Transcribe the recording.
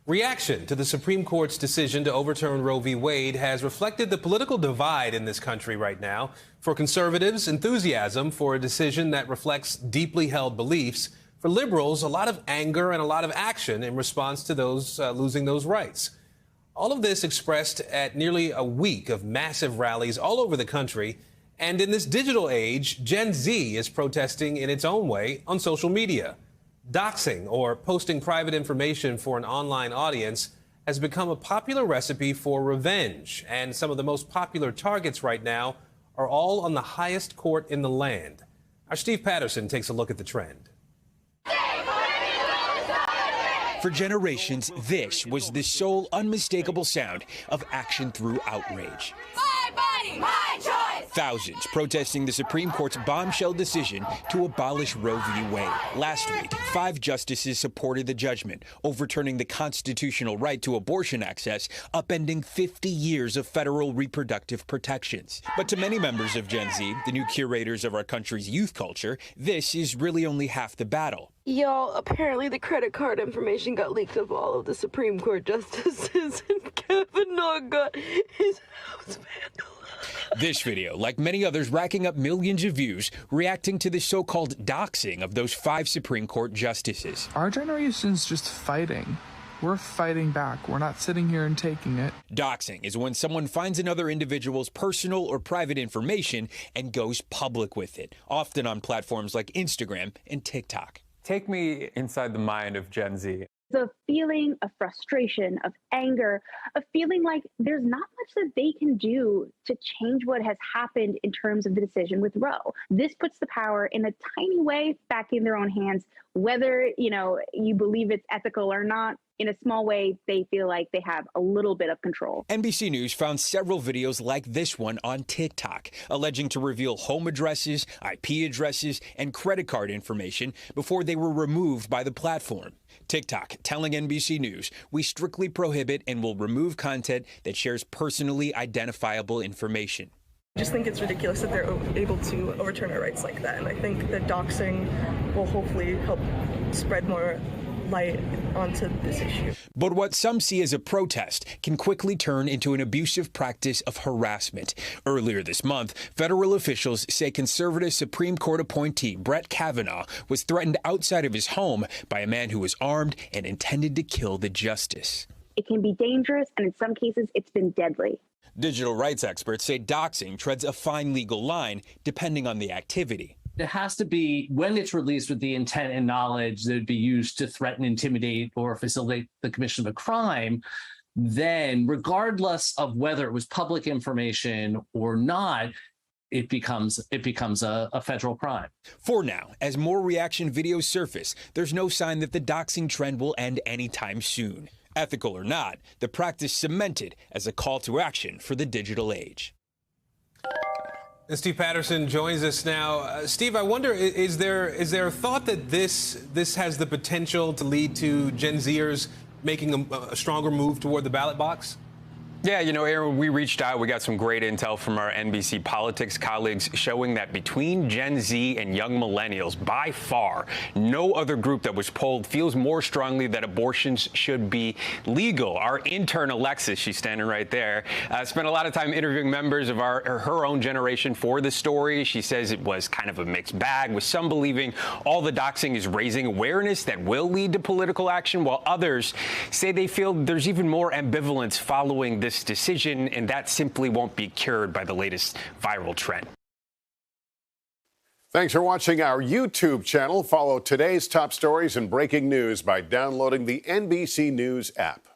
Reaction to the Supreme Court's decision to overturn Roe v. Wade has reflected the political divide in this country right now. For conservatives, enthusiasm for a decision that reflects deeply held beliefs. For liberals, a lot of anger and a lot of action in response to those losing those rights. All of this expressed at nearly a week of massive rallies all over the country. And in this digital age, Gen Z is protesting in its own way on social media. Doxxing, or posting private information for an online audience, has become a popular recipe for revenge, and some of the most popular targets right now are all on the highest court in the land. Our Steve Patterson takes a look at the trend. For generations, this was the sole unmistakable sound of action through outrage. My body, my choice! Thousands protesting the Supreme Court's bombshell decision to abolish Roe v. Wade. Last week, 5 justices supported the judgment, overturning the constitutional right to abortion access, upending 50 years of federal reproductive protections. But to many members of Gen Z, the new curators of our country's youth culture, this is really only half the battle. Y'all, apparently the credit card information got leaked of all of the Supreme Court justices, and Kavanaugh got his house vandalized. This video, like many others, racking up millions of views, reacting to the so-called doxing of those 5 Supreme Court justices. Our generation's just fighting. We're fighting back. We're not sitting here and taking it. Doxing is when someone finds another individual's personal or private information and goes public with it, often on platforms like Instagram and TikTok. Take me inside the mind of Gen Z. The feeling of frustration, of anger, of feeling like there's not much that they can do to change what has happened in terms of the decision with Roe. This puts the power in a tiny way back in their own hands, whether, you believe it's ethical or not. In a small way, they feel like they have a little bit of control. NBC News found several videos like this one on TikTok, alleging to reveal home addresses, IP addresses, and credit card information before they were removed by the platform. TikTok telling NBC News, "We strictly prohibit and will remove content that shares personally identifiable information." I just think it's ridiculous that they're able to overturn our rights like that. And I think that doxing will hopefully help spread more light onto this issue. But what some see as a protest can quickly turn into an abusive practice of harassment. Earlier this month, federal officials say conservative Supreme Court appointee Brett Kavanaugh was threatened outside of his home by a man who was armed and intended to kill the justice. It can be dangerous, and in some cases, it's been deadly. Digital rights experts say doxing treads a fine legal line depending on the activity. It has to be, when it's released with the intent and knowledge that it would be used to threaten, intimidate, or facilitate the commission of a crime, then regardless of whether it was public information or not, it becomes a federal crime. For now, as more reaction videos surface, there's no sign that the doxing trend will end anytime soon. Ethical or not, the practice cemented as a call to action for the digital age. And Steve Patterson joins us now. Steve, I wonder, is there a thought that this has the potential to lead to Gen Zers making a stronger move toward the ballot box? Yeah, Aaron, we reached out. We got some great intel from our NBC politics colleagues showing that between Gen Z and young millennials, by far, no other group that was polled feels more strongly that abortions should be legal. Our intern, Alexis, she's standing right there, spent a lot of time interviewing members of her own generation for the story. She says it was kind of a mixed bag, with some believing all the doxing is raising awareness that will lead to political action, while others say they feel there's even more ambivalence following this decision, and that simply won't be cured by the latest viral trend. Thanks for watching our YouTube channel. Follow today's top stories and breaking news by downloading the NBC News app.